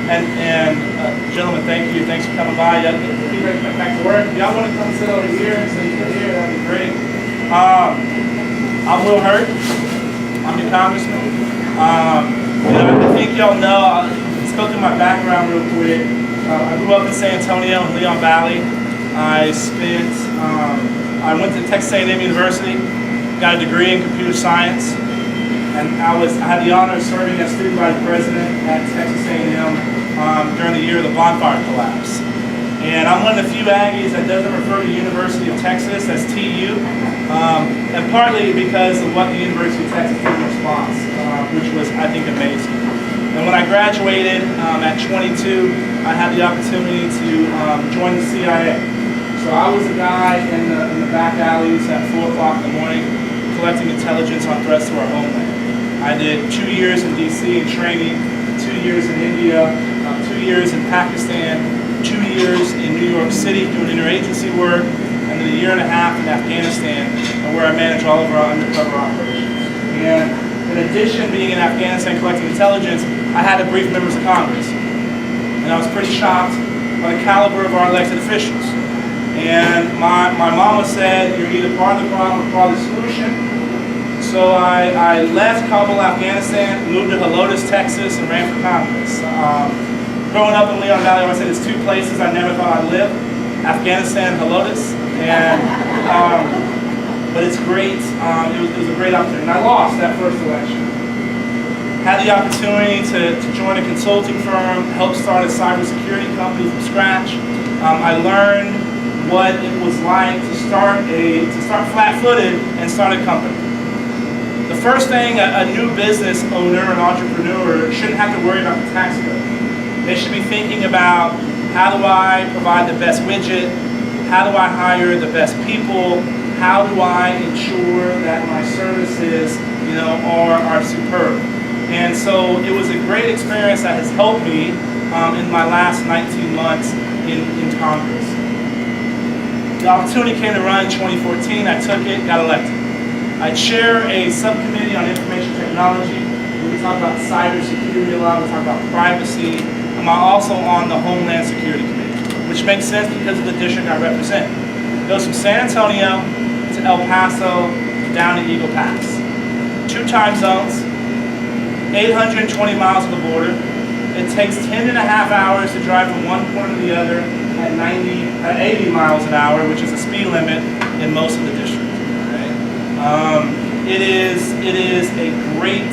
Gentlemen, thank you. Thanks for coming by. Y'all get ready to get back to work. If y'all want to come sit over here and sit here, that'd be great. I'm Hurd. I'm your congressman. I think y'all know. Let's go through my background real quick. I grew up in San Antonio in Leon Valley. I went to Texas A&M University, got a degree in computer science, and I had the honor of serving as student body president at Texas A&M during the year of the bonfire collapse. And I'm one of the few Aggies that doesn't refer to the University of Texas as TU, and partly because of what the University of Texas did in response, which was, I think, amazing. And when I graduated at 22, I had the opportunity to join the CIA. So I was the guy in the back alleys at 4 o'clock in the morning collecting intelligence on threats to our homeland. I did 2 years in DC in training, 2 years in India, 2 years in Pakistan, 2 years in New York City doing interagency work, and then a year and a half in Afghanistan, where I managed all of our undercover operations. And in addition, being in Afghanistan collecting intelligence, I had to brief members of Congress. And I was pretty shocked by the caliber of our elected officials. And my mama said, you're either part of the problem or part of the solution. So I left Kabul, Afghanistan, moved to Helotes, Texas, and ran for Congress. Growing up in Leon Valley, I said there's 2 places I never thought I'd live, Afghanistan and Helotes. And, but it's great. It was a great opportunity. And I lost that first election. Had the opportunity to join a consulting firm, help start a cybersecurity company from scratch. I learned what it was like to start flat-footed and start a company. The first thing a new business owner and entrepreneur shouldn't have to worry about the tax code. They should be thinking about, how do I provide the best widget? How do I hire the best people? How do I ensure that my services, are superb? And so it was a great experience that has helped me in my last 19 months in Congress. The opportunity came to run in 2014. I took it, got elected. I chair a subcommittee on information technology. We talk about cybersecurity a lot. We talk about privacy. I'm also on the Homeland Security Committee, which makes sense because of the district I represent. It goes from San Antonio to El Paso down to Eagle Pass. 2 time zones, 820 miles of the border. It takes 10.5 hours to drive from one point to the other at 80 miles an hour, which is the speed limit in most of the district. Right? It is a great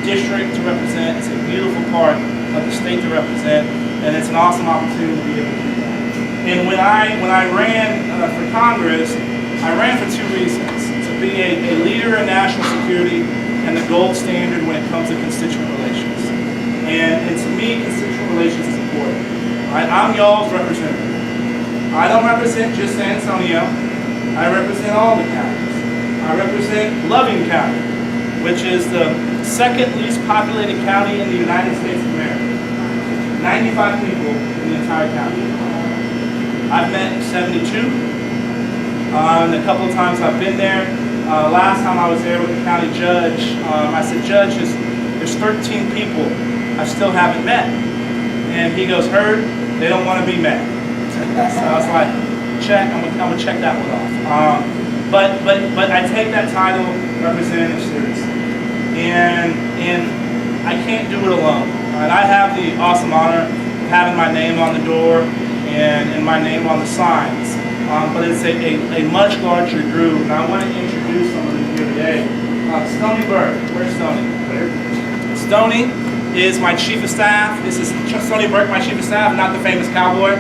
district to represent. It's a beautiful part of the state to represent, and it's an awesome opportunity to be able to do that. And when I ran for Congress, I ran for 2 reasons: to be a leader in national security and the gold standard when it comes to constituent relations. And to me, constituent relations is important. Right? I'm y'all's representative. I don't represent just San Antonio. I represent all the counties. I represent Loving County, which is the 2nd least populated county in the United States of America. 95 people in the entire county. I've met 72. And a couple of times I've been there. Last time I was there with the county judge, I said, Judge, there's 13 people I still haven't met. And he goes, Hurd, they don't want to be met. So I was like, check, I'm gonna check that one off. But I take that title, representative, seriously. And I can't do it alone. Right? I have the awesome honor of having my name on the door and my name on the signs. But it's a much larger group, and I want to introduce some of them here today. Stoney Burke, where's Stoney? There. Stoney is my chief of staff. This is Stoney Burke, my chief of staff, not the famous cowboy.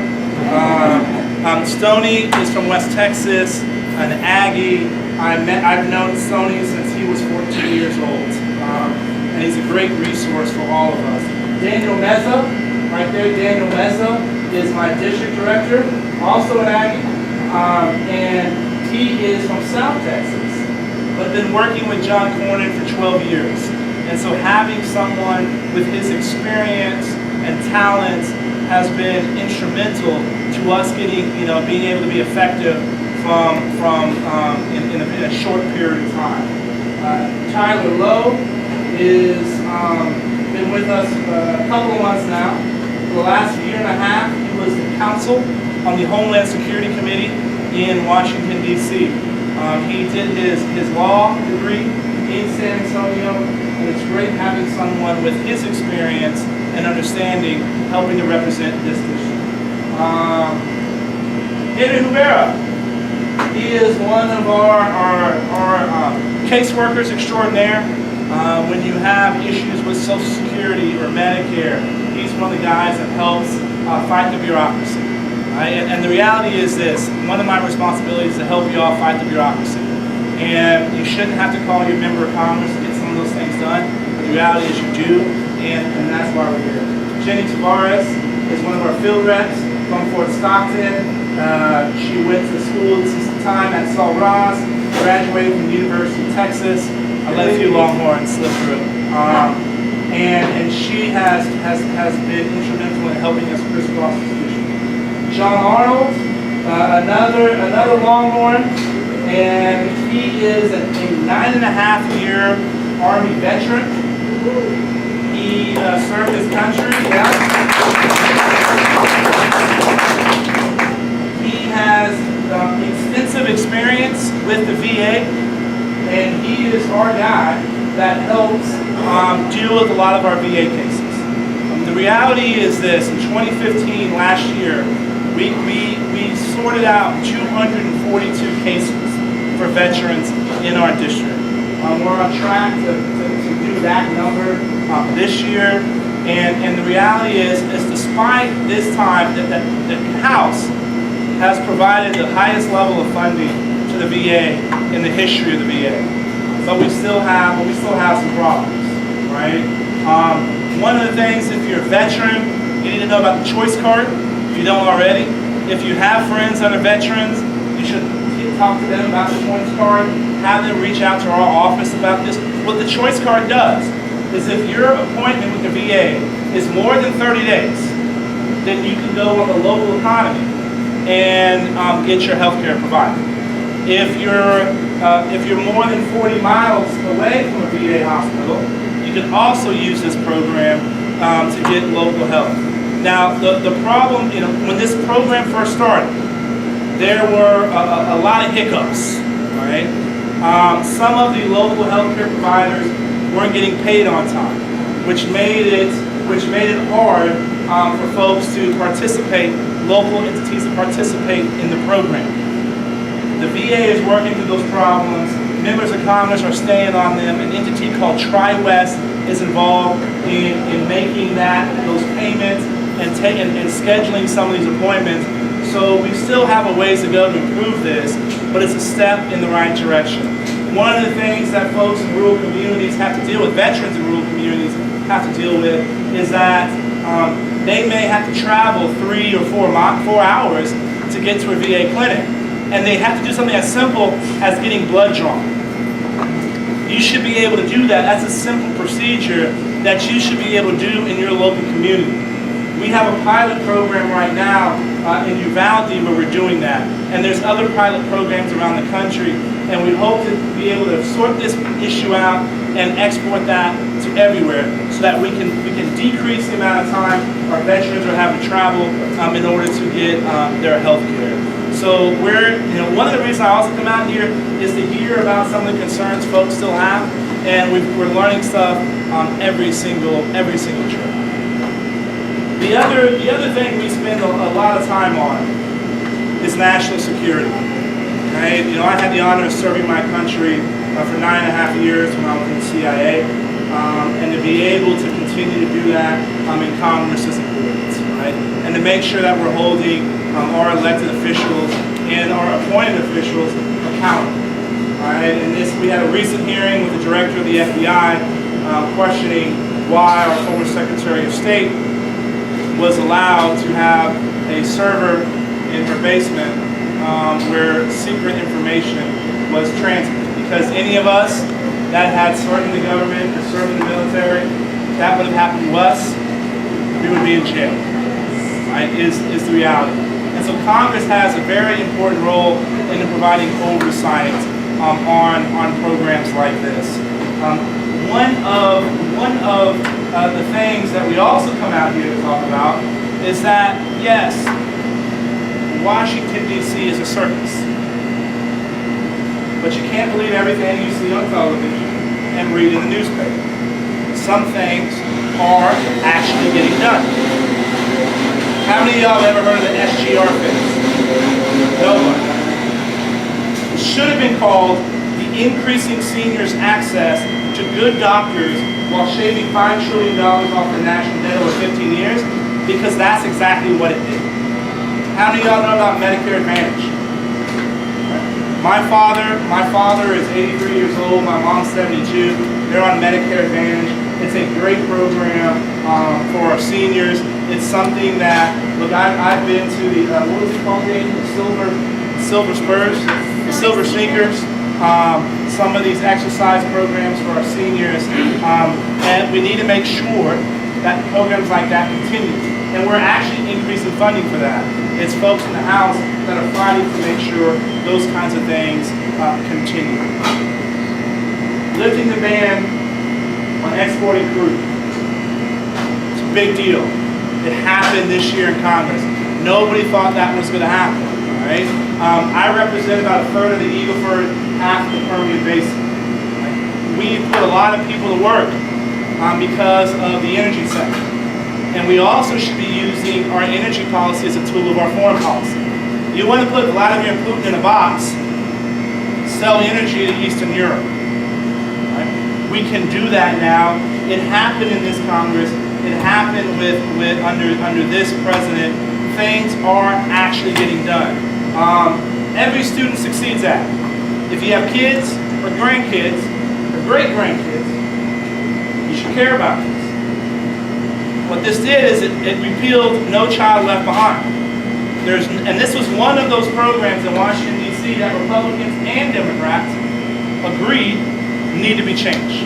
Stoney is from West Texas, an Aggie. I've known Stoney since he was 14 years old, and he's a great resource for all of us. Daniel Meza, right there, Daniel Meza is my district director, also an Aggie. And he is from South Texas, but been working with John Cornyn for 12 years. And so having someone with his experience and talents has been instrumental to us getting, being able to be effective in a short period of time. Tyler Lowe is been with us a couple of months now. For the last year and a half, he was the counsel on the Homeland Security Committee in Washington, D.C. He did his law degree in San Antonio, and it's great having someone with his experience and understanding helping to represent this district. Henry Rivera, he is one of our caseworkers extraordinaire. When you have issues with Social Security or Medicare, he's one of the guys that helps fight the bureaucracy. And the reality is this: one of my responsibilities is to help you all fight the bureaucracy. And you shouldn't have to call your member of Congress to get some of those things done. But the reality is you do, and that's why we're here. Jenny Tavares is one of our field reps from Fort Stockton. She went to school some time at Saul Ross, graduated from the University of Texas. I let a few Longhorns slip through. And she has been instrumental in helping us crisscross this issue. John Arnold, another Longhorn, and he is a 9.5-year Army veteran. He served his country. Yeah. He has extensive experience with the VA, and he is our guy that helps deal with a lot of our VA cases. The reality is this: in 2015, last year, we sorted out 242 cases for veterans in our district. We're on track to do that number this year, and the reality is despite this time that the House has provided the highest level of funding to the VA in the history of the VA, but we still have some problems, right? One of the things, if you're a veteran, you need to know about the choice card. If you don't already, if you have friends that are veterans, you should talk to them about the choice card. Have them reach out to our office about this. What the choice card does is, if your appointment with the VA is more than 30 days, then you can go on the local economy and get your health care provided. If you're more than 40 miles away from a VA hospital, you can also use this program to get local health. Now, the problem, when this program first started, there were a lot of hiccups, right? Some of the local healthcare providers weren't getting paid on time, which made it hard for folks to participate, local entities to participate in the program. The VA is working through those problems. Members of Congress are staying on them. An entity called Tri-West is involved in making those payments and scheduling some of these appointments. So we still have a ways to go to improve this, but it's a step in the right direction. One of the things that folks in rural communities have to deal with, veterans in rural communities have to deal with, is that they may have to travel 3 or 4 hours to get to a VA clinic. And they have to do something as simple as getting blood drawn. You should be able to do that. That's a simple procedure that you should be able to do in your local community. We have a pilot program right now in Uvalde where we're doing that. And there's other pilot programs around the country. And we hope to be able to sort this issue out and export that to everywhere so that we can decrease the amount of time our veterans are having to travel in order to get their health care. So one of the reasons I also come out here is to hear about some of the concerns folks still have, and we're learning stuff on every single trip. The other thing we spend a lot of time on is national security. Right? I had the honor of serving my country for 9.5 years when I was in the CIA, and to be able to continue to do that in Congress is important, right? And to make sure that we're holding our elected officials and our appointed officials accountable. Right? And we had a recent hearing with the director of the FBI questioning why our former Secretary of State was allowed to have a server in her basement where secret information was transmitted. Because any of us that had served in the government or served in the military, that would have happened to us, we would be in jail. Right? Is the reality. And so Congress has a very important role in providing oversight on programs like this. One of the things that we also come out here to talk about is that, yes, Washington, D.C. is a circus. But you can't believe everything you see on television and read in the newspaper. Some things are actually getting done. How many of y'all have ever heard of the SGR fix? Nobody. It should have been called the Increasing Seniors Access to Good Doctors while shaving $5 trillion off the national debt over 15 years, because that's exactly what it did. How many of y'all know about Medicare Advantage? My father is 83 years old, my mom's 72. They're on Medicare Advantage. It's a great program for our seniors. It's something that, look, I've been to the, what was it called, Dave? The Silver Spurs, the Silver Sneakers. Some of these exercise programs for our seniors, and we need to make sure that programs like that continue. And we're actually increasing funding for that. It's folks in the House that are fighting to make sure those kinds of things continue. Lifting the ban on exporting crude. It's a big deal. It happened this year in Congress. Nobody thought that was going to happen. Right? I represent about a third of the Eagle Ford, half of the Permian Basin. Right? We put a lot of people to work because of the energy sector. And we also should be using our energy policy as a tool of our foreign policy. You want to put Vladimir Putin in a box, sell energy to Eastern Europe. Right? We can do that now. It happened in this Congress. It happened under this president. Things are actually getting done. Every student succeeds at it. If you have kids or grandkids or great-grandkids, you should care about this. What this did is it repealed No Child Left Behind. And this was one of those programs in Washington, D.C. that Republicans and Democrats agreed need to be changed.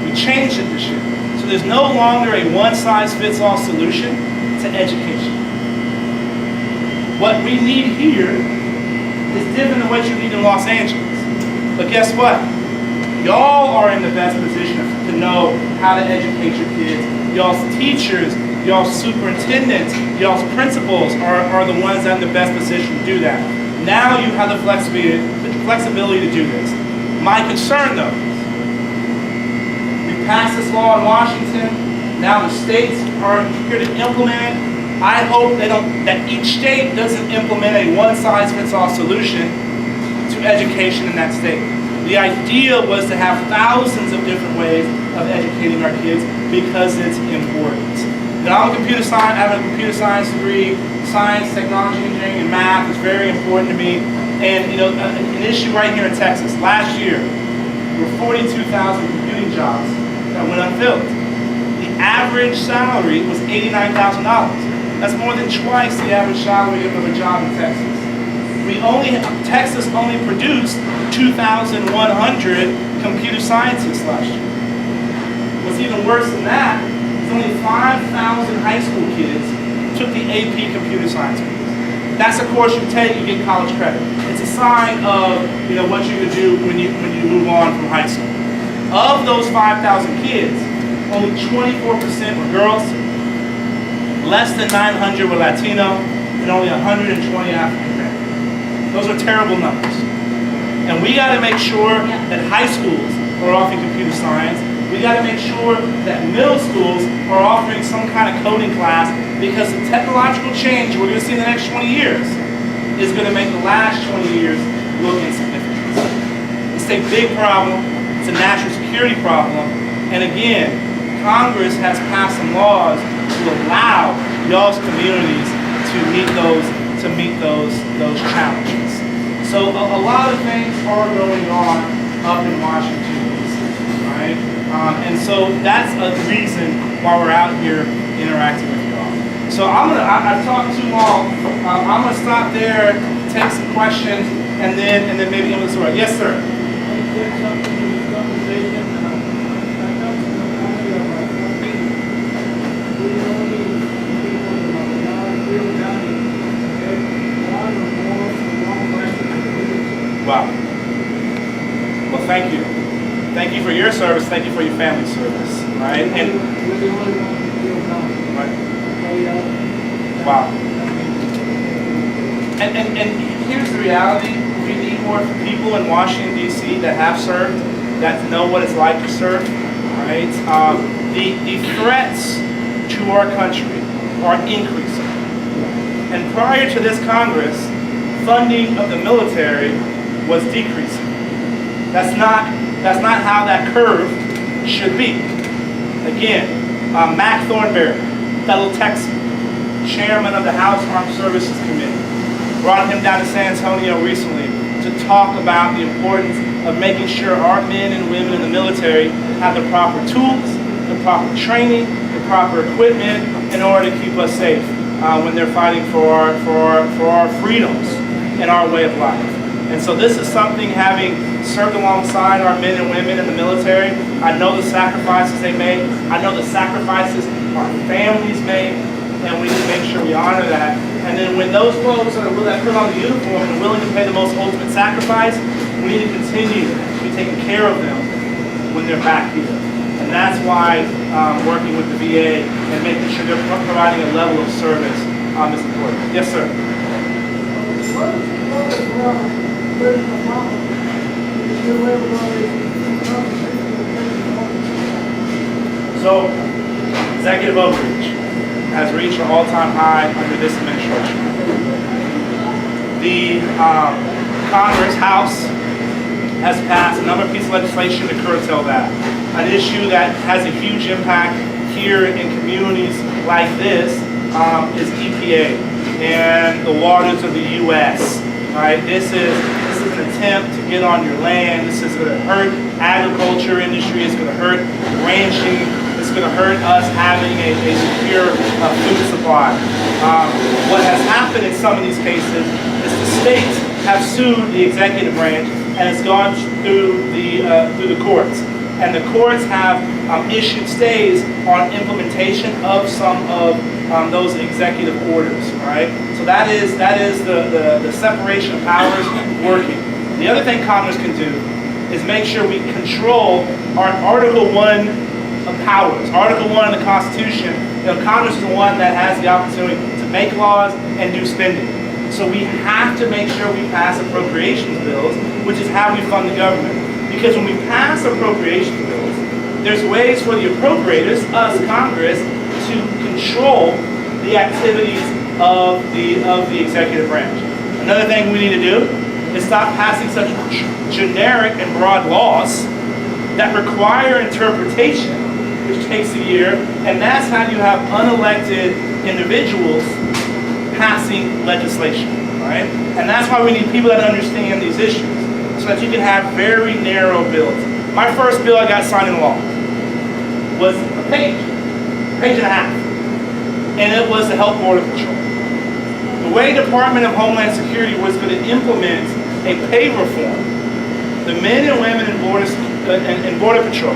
We changed it this year. So there's no longer a one-size-fits-all solution to education. What we need here is different than what you need in Los Angeles. But guess what? Y'all are in the best position to know how to educate your kids. Y'all's teachers, y'all's superintendents, y'all's principals are the ones that are in the best position to do that. Now you have the flexibility to do this. My concern, though, we passed this law in Washington. Now the states are here to implement it. I hope that each state doesn't implement a one-size-fits-all solution to education in that state. The idea was to have thousands of different ways of educating our kids because it's important. Now, I have a computer science degree. Science, technology, engineering, and math is very important to me. And an issue right here in Texas. Last year, there were 42,000 computing jobs that went unfilled. The average salary was $89,000. That's more than twice the average salary of a job in Texas. Texas only produced 2,100 computer scientists last year. What's even worse than that is only 5,000 high school kids took the AP computer science course. That's a course you take, you get college credit. It's a sign of what you could do when you move on from high school. Of those 5,000 kids, only 24% were girls. Less than 900 were Latino, and only 120 African American. Those are terrible numbers. And we got to make sure that high schools are offering computer science. We got to make sure that middle schools are offering some kind of coding class, because the technological change we're going to see in the next 20 years is going to make the last 20 years look insignificant. It's a big problem. It's a national security problem. And again, Congress has passed some laws to allow y'all's communities to meet those challenges. So a lot of things are going on up in Washington, D.C., right? And so that's a reason why we're out here interacting with y'all. So I've talked too long. I'm gonna stop there, take some questions, and then maybe give us a word. Yes, sir. Wow. Well, thank you. Thank you for your service. Thank you for your family's service. Right? And right. bottom. And here's the reality. We need more people in Washington, D.C. that have served, that know what it's like to serve, right? The threats to our country are increasing. And prior to this Congress, funding of the military was decreasing. That's not how that curve should be. Again, Mac Thornberry, fellow Texan, chairman of the House Armed Services Committee, brought him down to San Antonio recently to talk about the importance of making sure our men and women in the military have the proper tools, the proper training, the proper equipment in order to keep us safe when they're fighting for our freedoms and our way of life. And so this is something, having served alongside our men and women in the military, I know the sacrifices they make, I know the sacrifices our families make, and we need to make sure we honor that. And then when those folks that put on the uniform and are willing to pay the most ultimate sacrifice, we need to continue to be taking care of them when they're back here. And that's why working with the VA and making sure they're providing a level of service is important. Yes, sir. So, executive overreach has reached an all-time high under this administration. The Congress, House, has passed a number of pieces of legislation to curtail that. An issue that has a huge impact here in communities like this is EPA and the waters of the U.S. Right? This is an attempt to get on your land. This is going to hurt agriculture industry. It's going to hurt ranching. It's going to hurt us having a secure food supply. What has happened in some of these cases is the states have sued the executive branch, and it's gone through the courts. And the courts have issued stays on implementation of some of those executive orders. Right? So that is the separation of powers working. The other thing Congress can do is make sure we control our Article 1 of powers. Article 1 of the Constitution, Congress is the one that has the opportunity to make laws and do spending. So we have to make sure we pass appropriations bills, which is how we fund the government. Because when we pass appropriations bills, there's ways for the appropriators, us, Congress, to control the activities of the executive branch. Another thing we need to do is stop passing such generic and broad laws that require interpretation, which takes a year, and that's how you have unelected individuals passing legislation, right? And that's why we need people that understand these issues, so that you can have very narrow bills. My first bill I got signed into law was a page and a half, and it was the Health Border Patrol. The way Department of Homeland Security was going to implement a pay reform, the men and women in Border Patrol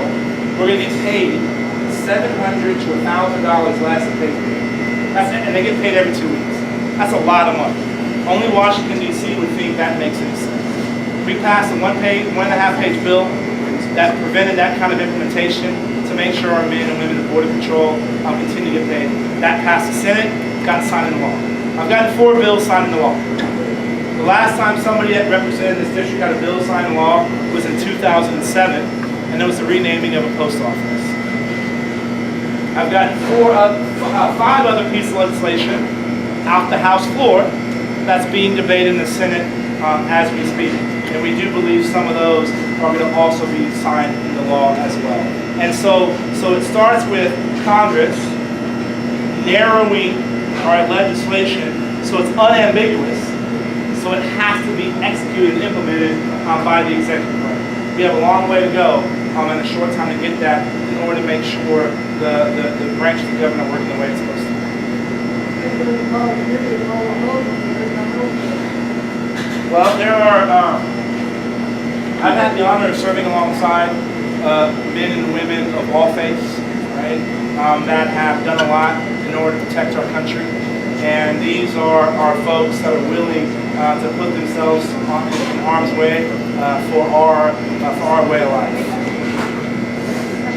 were going to get paid $700 to $1,000 less than pay. And they get paid every 2 weeks. That's a lot of money. Only Washington, D.C. would think that makes any sense. We passed a 1.5 page bill that prevented that kind of implementation to make sure our men and women in Border Patrol continue to get paid. That passed the Senate, got signed into law. I've gotten 4 bills signed into law. The last time somebody that represented this district got a bill signed into law was in 2007, and it was the renaming of a post office. I've got 5 other pieces of legislation out the House floor that's being debated in the Senate as we speak. And we do believe some of those are going to also be signed into law as well. And so it starts with Congress narrowing our legislation so it's unambiguous, so it has to be executed and implemented by the executive branch. We have a long way to go and a short time to get that in order to make sure the branch of the government are working the way it's supposed to. Well, there are, I've had the honor of serving alongside men and women of all faiths, right, that have done a lot in order to protect our country. And these are folks that are willing to put themselves in harm's way for our way of life.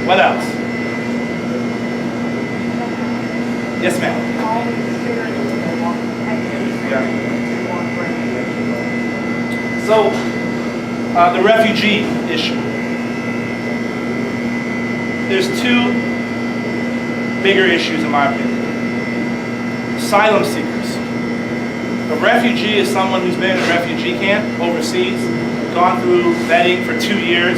What else? Yes, ma'am. Yeah. So, the refugee issue. There's two bigger issues in my opinion. Asylum seekers. A refugee is someone who's been in a refugee camp overseas, gone through vetting for 2 years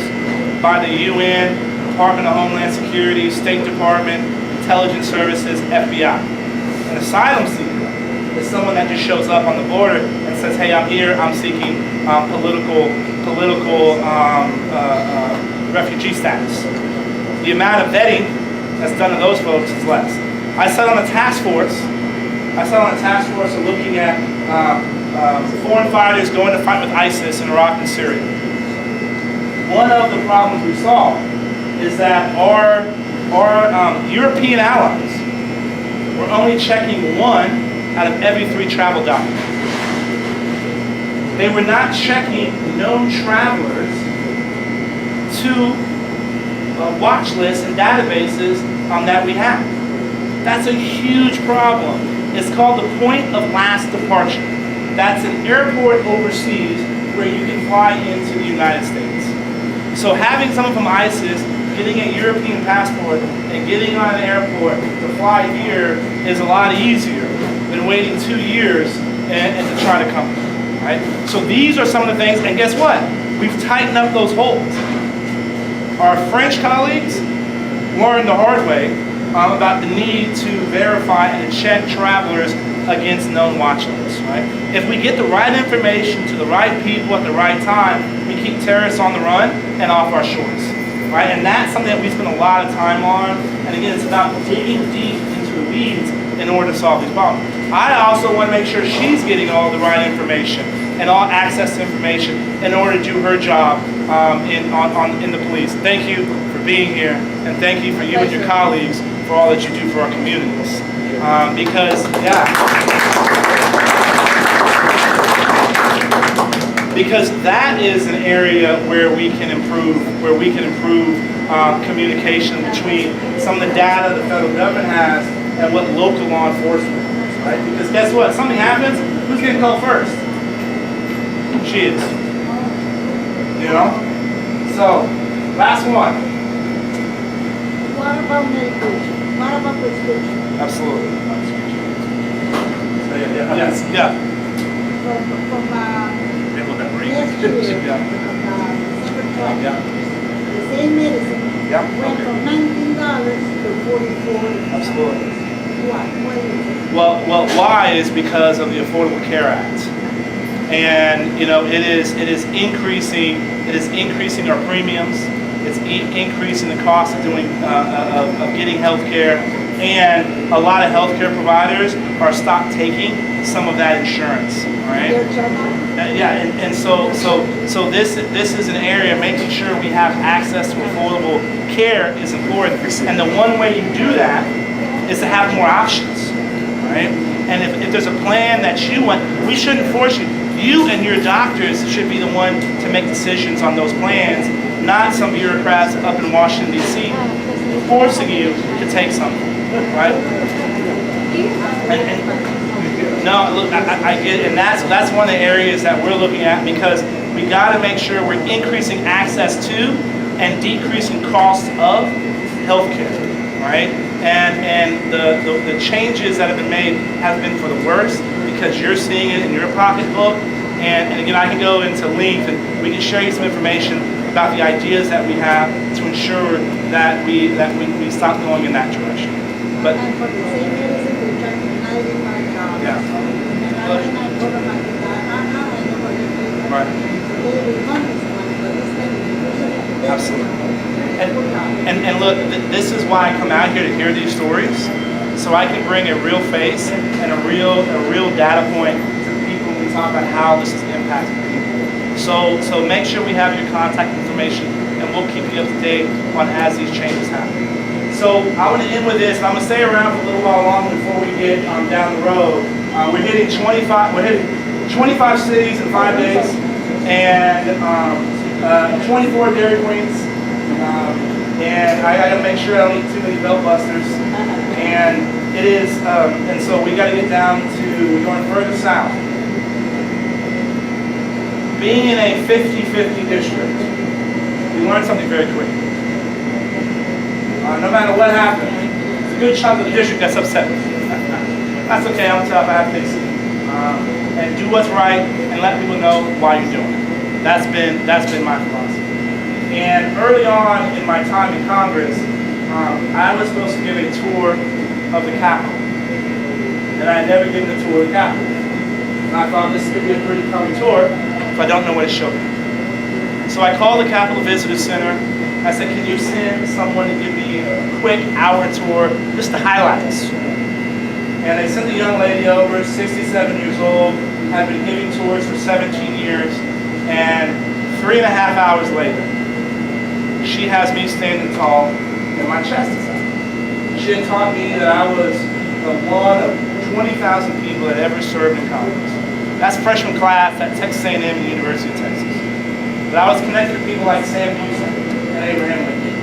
by the UN, Department of Homeland Security, State Department, Intelligence Services, FBI. An asylum seeker is someone that just shows up on the border and says, hey, I'm here, I'm seeking political refugee status. The amount of vetting that's done to those folks is less. I sat on a task force. Of looking at foreign fighters going to fight with ISIS in Iraq and Syria. One of the problems we saw is that our European allies were only checking 1 out of every 3 travel documents. They were not checking known travelers to watch lists and databases that we have. That's a huge problem. It's called the point of last departure. That's an airport overseas where you can fly into the United States. So having someone from ISIS getting a European passport and getting on an airport to fly here is a lot easier than waiting 2 years and to try to come here, right? So these are some of the things, and guess what? We've tightened up those holes. Our French colleagues learned the hard way about the need to verify and to check travelers against known watch lists, right? If we get the right information to the right people at the right time, we keep terrorists on the run and off our shores, right? And that's something that we spend a lot of time on. And again, it's about digging deep into the weeds in order to solve these problems. I also want to make sure she's getting all the right information and all access to information in order to do her job in the police. Thank you for being here, and thank you for you and your colleagues for all that you do for our communities. Because that is an area where we can improve, communication between some of the data the federal government has and what local law enforcement has, right? Because guess what? Something happens, who's getting called first? She is. You know? So, last one. What about medication? What about prescription? Absolutely. So, yes, yeah. From last year, Yeah. December 20th, Yeah. the same medicine Yeah, went okay. from $19 to $44. Absolutely. Why? Why is it? Well, why is because of the Affordable Care Act, and you know it is increasing our premiums. It's increasing the cost of getting health care, and a lot of healthcare providers are stopped taking some of that insurance, right? Yeah, and so this is an area making sure we have access to affordable care is important, and the one way you do that is to have more options, right? And if there's a plan that you want, we shouldn't force you. You and your doctors should be the one to make decisions on those plans, not some bureaucrats up in Washington, D.C. forcing you to take something, right? And no, look, I get it, and that's one of the areas that we're looking at, because we got to make sure we're increasing access to and decreasing costs of healthcare, right? And the changes that have been made have been for the worse, because you're seeing it in your pocketbook. And again, I can go into length, and we can share you some information about the ideas that we have to ensure that we stop going in that direction. But And for the same medicine, they're charging $95. Yeah. And I went and told them, I know what you're doing. Right. They refund this money, but this time they Absolutely. And look, this is why I come out here to hear these stories, so I can bring a real face and a real data point to people when we talk about how this is impacting people. So make sure we have your contact information, and we'll keep you up to date on as these changes happen. So I want to end with this, and I'm going to stay around for a little while longer before we get down the road. We're hitting 25 cities in 5 days, and 24 Dairy Queens. And I got to make sure I don't eat too many belt busters. And it is, and so we got to get down to, we're going further south. Being in a 50-50 district, we learned something very quick. No matter what happens, there's a good chunk of the district that's upset with you. That's okay, I'm tough, I have thick skin. And do what's right and let people know why you're doing it. That's been my philosophy. And early on in my time in Congress, I was supposed to give a tour of the Capitol. And I had never given a tour of the Capitol. And I thought this could be a pretty coming tour if I don't know where to show them. So I called the Capitol Visitor Center. I said, can you send someone to give me a quick hour tour, just the highlights? And they sent a young lady over, 67 years old, had been giving tours for 17 years, and 3.5 hours later, she has me standing tall, and my chest is out. She had taught me that I was one of 20,000 people that ever served in Congress. That's freshman class at Texas A&M and the University of Texas. But I was connected to people like Sam Houston and Abraham Lincoln.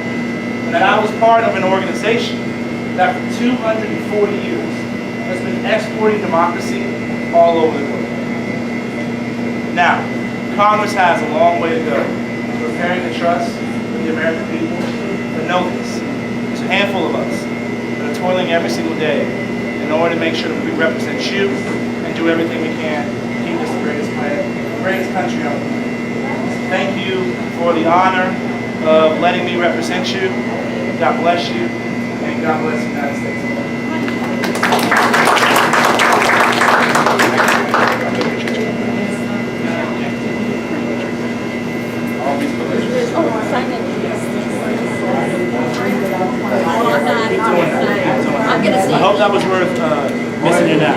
And that I was part of an organization that for 240 years has been exporting democracy all over the world. Now, Congress has a long way to go to repairing the trust of the American people. But know this, there's a handful of us that are toiling every single day in order to make sure that we represent you and do everything we can to keep this the greatest country on the planet. Thank you for the honor of letting me represent you. God bless you, and God bless the United States. I hope that was worth missing you now.